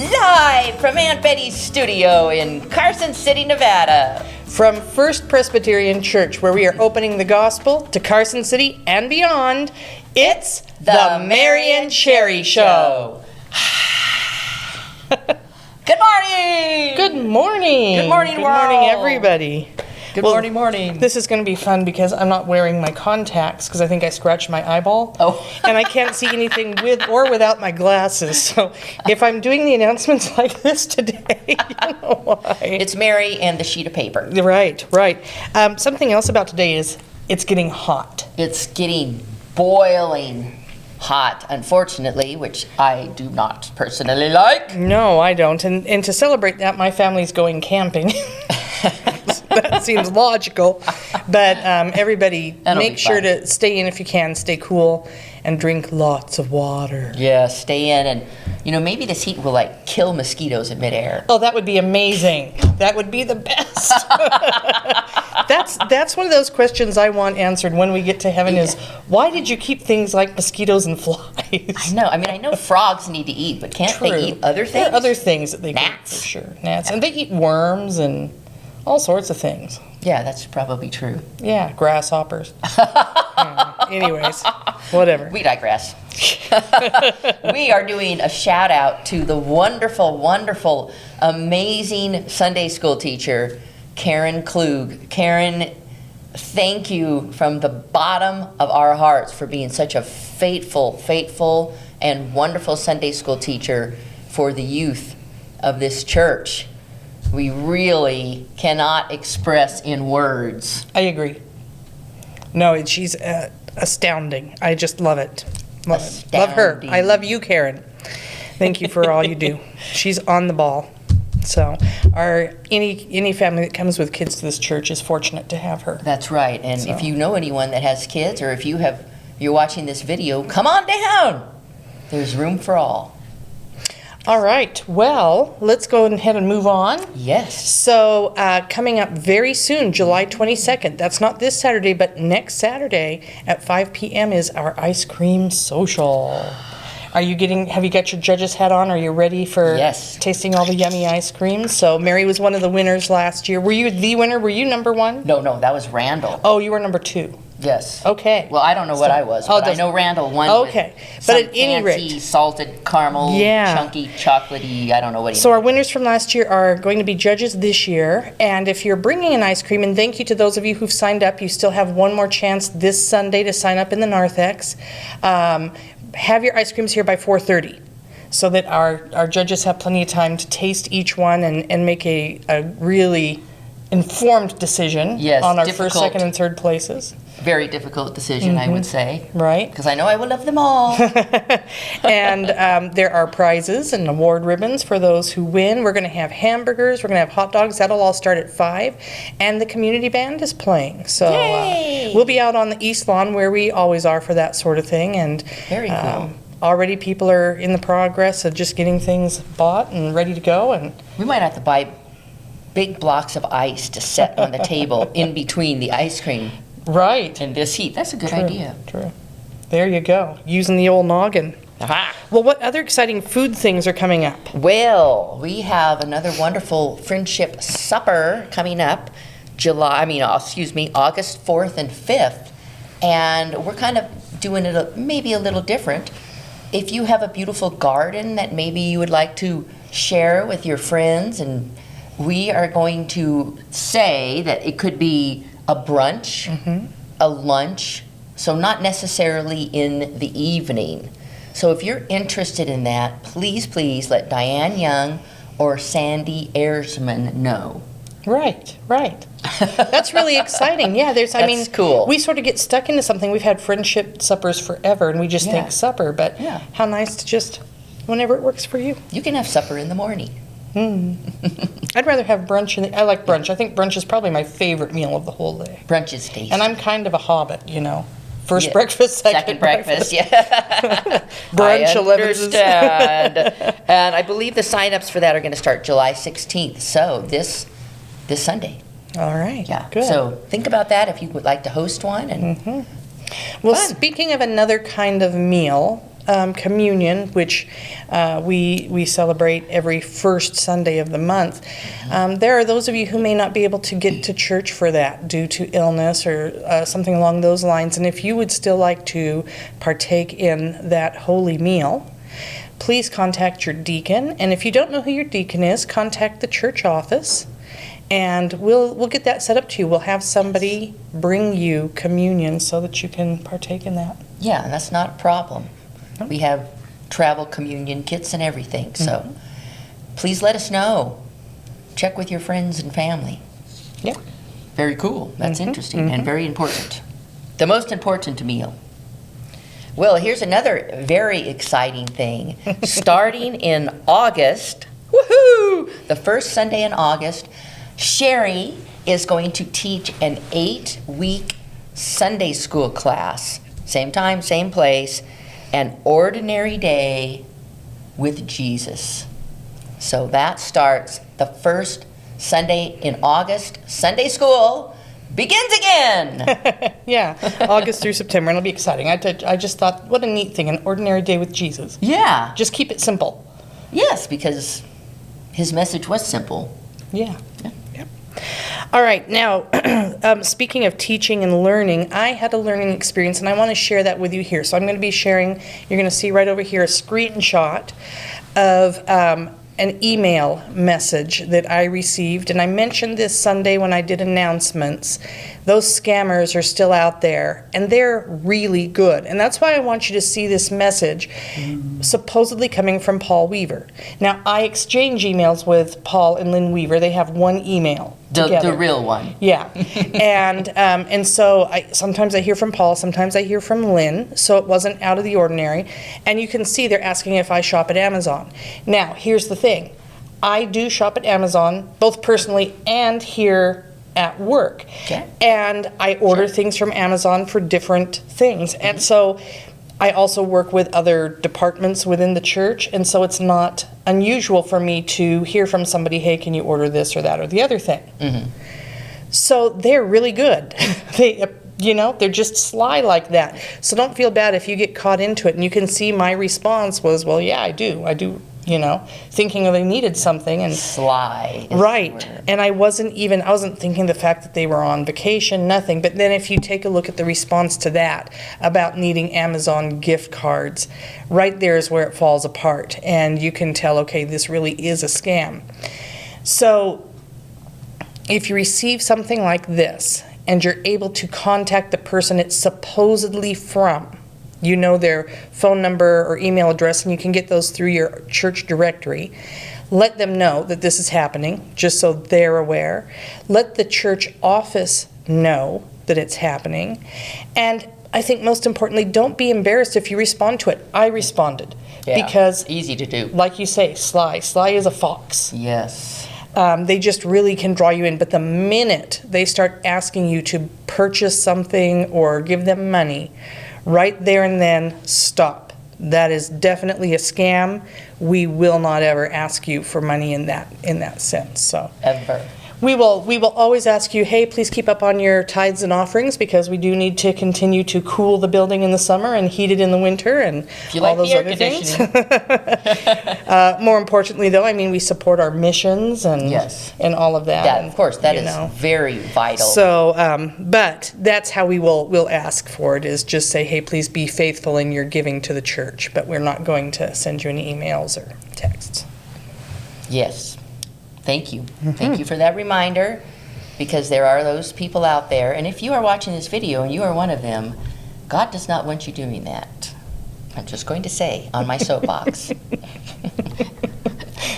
Live from Aunt Betty's studio in Carson City, Nevada. From First Presbyterian Church, where we are opening the gospel to Carson City and beyond, it's the Mary and Cherry Show. Good morning! Good morning! Good morning, Good world. morning, everybody. Good Well, morning. This is going to be fun because I'm not wearing my contacts because I think I scratched my eyeball. Oh. And I can't see anything with or without my glasses. So if I'm doing the announcements like this today, you know why. It's Mary and the sheet of paper. Right. Something else about today is it's getting hot. It's getting boiling hot, unfortunately, which I do not personally like. No, I don't. And to celebrate that, my family's going camping. That seems logical. But everybody, That'll make be sure fun. to stay in if you can, stay cool, and drink lots of water. Yeah, stay in, and maybe this heat will kill mosquitoes in midair. Oh, that would be amazing. That would be the best. That's one of those questions I want answered when we get to heaven is, why did you keep things like mosquitoes and flies? I know. I know frogs need to eat, but can't True. they eat other things? There are other things that they can eat, Gnats. for sure. Gnats. And they eat worms and all sorts of things. Yeah, that's probably true. Yeah, grasshoppers. Anyways, whatever. We digress. We are doing a shout out to the wonderful, wonderful, amazing Sunday school teacher, Karen Klug. Karen, thank you from the bottom of our hearts for being such a faithful, and wonderful Sunday school teacher for the youth of this church. We really cannot express in words. I agree. No, she's astounding. I just love it. Love her. Astounding. I love you, Karen. Thank you for all you do. She's on the ball. So, any family that comes with kids to this church is fortunate to have her. That's right. And So. if you know anyone that has kids, or if you're watching this video, come on down. There's room for all. All right. Well, let's go ahead and move on. Yes. So, coming up very soon, July 22nd, that's not this Saturday, but next Saturday at 5 p.m. is our ice cream social. Have you got your judge's hat on? Are you ready for Yes. tasting all the yummy ice cream? So, Mary was one of the winners last year. Were you the winner? Were you number one? No, that was Randall. Oh, you were number two. Yes. Okay. Well, I don't know what I was, but I know Randall won. Okay. With But some at any fancy rate- salted caramel, Yeah. chunky, chocolatey. I don't know what he. So our winners from last year are going to be judges this year, and if you're bringing an ice cream, and thank you to those of you who've signed up, you still have one more chance this Sunday to sign up in the narthex. Have your ice creams here by 4:30, so that our judges have plenty of time to taste each one and make a really informed decision Yes, on our difficult. first, second, and third places. Very difficult decision, I would say. Right. Because I know I will love them all. And there are prizes and award ribbons for those who win. We're going to have hamburgers. We're going to have hot dogs. That'll all start at 5. And the community band is playing. So Yay! We'll be out on the East Lawn where we always are for that sort of thing. And Very cool. Already people are in the progress of just getting things bought and ready to go. And We might have to buy big blocks of ice to set on the table in between the ice cream right. and this heat. That's a good True, idea. True. There you go. Using the old noggin. Aha. Well, what other exciting food things are coming up? Well, we have another wonderful friendship supper coming up, August 4th and 5th. And we're kind of doing it maybe a little different. If you have a beautiful garden that maybe you would like to share with your friends, and we are going to say that it could be a brunch, a lunch, so not necessarily in the evening. So if you're interested in that, please let Diane Young or Sandy Ayersman know. Right. That's really exciting. Yeah, That's cool. We sort of get stuck into something. We've had friendship suppers forever, and we just Yeah. think supper, but Yeah. how nice to just, whenever it works for you. You can have supper in the morning. I'd rather have brunch. I like brunch. I think brunch is probably my favorite meal of the whole day. Brunch is tasty. And I'm kind of a hobbit, First Yeah. breakfast, Second breakfast, yeah. Brunch, I 11. understand. And I believe the sign-ups for that are going to start July 16th, so this Sunday. All right. Yeah. Good. So think about that if you would like to host one. And Well, fun. speaking of another kind of meal, communion, which we celebrate every first Sunday of the month, there are those of you who may not be able to get to church for that due to illness or something along those lines. And if you would still like to partake in that holy meal, please contact your deacon. And if you don't know who your deacon is, contact the church office, and we'll get that set up to you. We'll have somebody bring you communion so that you can partake in that. Yeah, and that's not a problem. We have travel communion kits and everything, so please let us know. Check with your friends and family. Yeah. Very cool. That's interesting and very important. The most important meal. Well, here's another very exciting thing. Starting in August, woohoo! The first Sunday in August, Sherry is going to teach an 8-week Sunday school class. Same time, same place. An ordinary day with Jesus. So that starts the first Sunday in August. Sunday school begins again. Yeah, August through September, and it'll be exciting. I just thought, what a neat thing, an ordinary day with Jesus. Yeah. Just keep it simple. Yes, because his message was simple. Yeah. All right, now, speaking of teaching and learning, I had a learning experience, and I want to share that with you here. So I'm going to be sharing, you're going to see right over here, a screenshot of an email message that I received. And I mentioned this Sunday when I did announcements. Those scammers are still out there, and they're really good. And that's why I want you to see this message, supposedly coming from Paul Weaver. Now, I exchange emails with Paul and Lynn Weaver. They have one email together. The real one. Yeah. And so sometimes I hear from Paul, sometimes I hear from Lynn, so it wasn't out of the ordinary. And you can see they're asking if I shop at Amazon. Now, here's the thing. I do shop at Amazon, both personally and here at work. Okay. And I order things from Amazon for different things. And so I also work with other departments within the church, and so it's not unusual for me to hear from somebody, hey, can you order this or that or the other thing? So they're really good. They're just sly like that. So don't feel bad if you get caught into it. And you can see my response was, well, yeah, I do, thinking they needed something. And sly. Right. And I wasn't thinking the fact that they were on vacation, nothing. But then if you take a look at the response to that about needing Amazon gift cards, right there is where it falls apart. And you can tell, okay, this really is a scam. So if you receive something like this and you're able to contact the person it's supposedly from, you know their phone number or email address, and you can get those through your church directory. Let them know that this is happening, just so they're aware. Let the church office know that it's happening. And I think most importantly, don't be embarrassed if you respond to it. I responded. Yeah, because, easy to do. Like you say, sly. Sly is a fox. Yes. They just really can draw you in. But the minute they start asking you to purchase something or give them money, right there and then, stop. That is definitely a scam. We will not ever ask you for money in that sense. So Ever. we will always ask you, hey, please keep up on your tithes and offerings, because we do need to continue to cool the building in the summer and heat it in the winter and all those other things. More importantly, though, we support our missions and all of that. That, of course, that is very vital. So, but that's how we'll ask for it, is just say, hey, please be faithful in your giving to the church, but we're not going to send you any emails or texts. Yes. Thank you. Thank you for that reminder, because there are those people out there, and if you are watching this video and you are one of them, God does not want you doing that. I'm just going to say on my soapbox.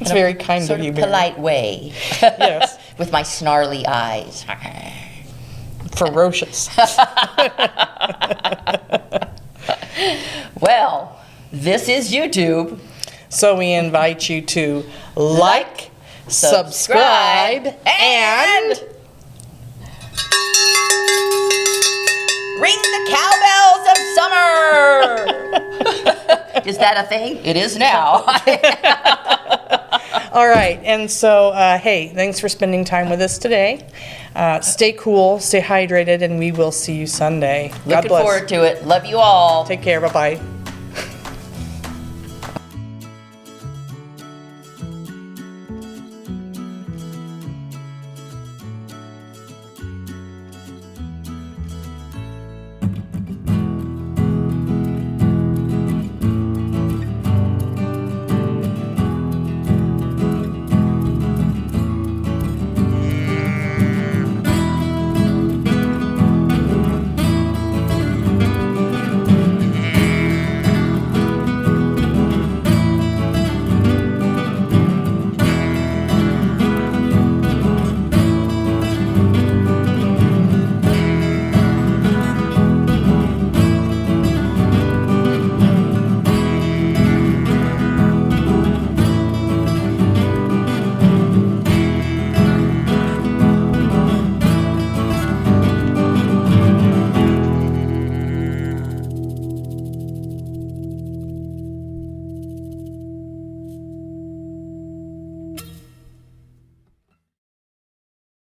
It's very kind of you, Mary. Polite way. Yes. With my snarly eyes. Ferocious. Well, this is YouTube. So we invite you to like, subscribe, and ring the cowbells of summer. Is that a thing? It is now. All right, and so, hey, thanks for spending time with us today. Stay cool, stay hydrated, and we will see you Sunday. God bless. Looking forward to it. Love you all. Take care. Bye-bye.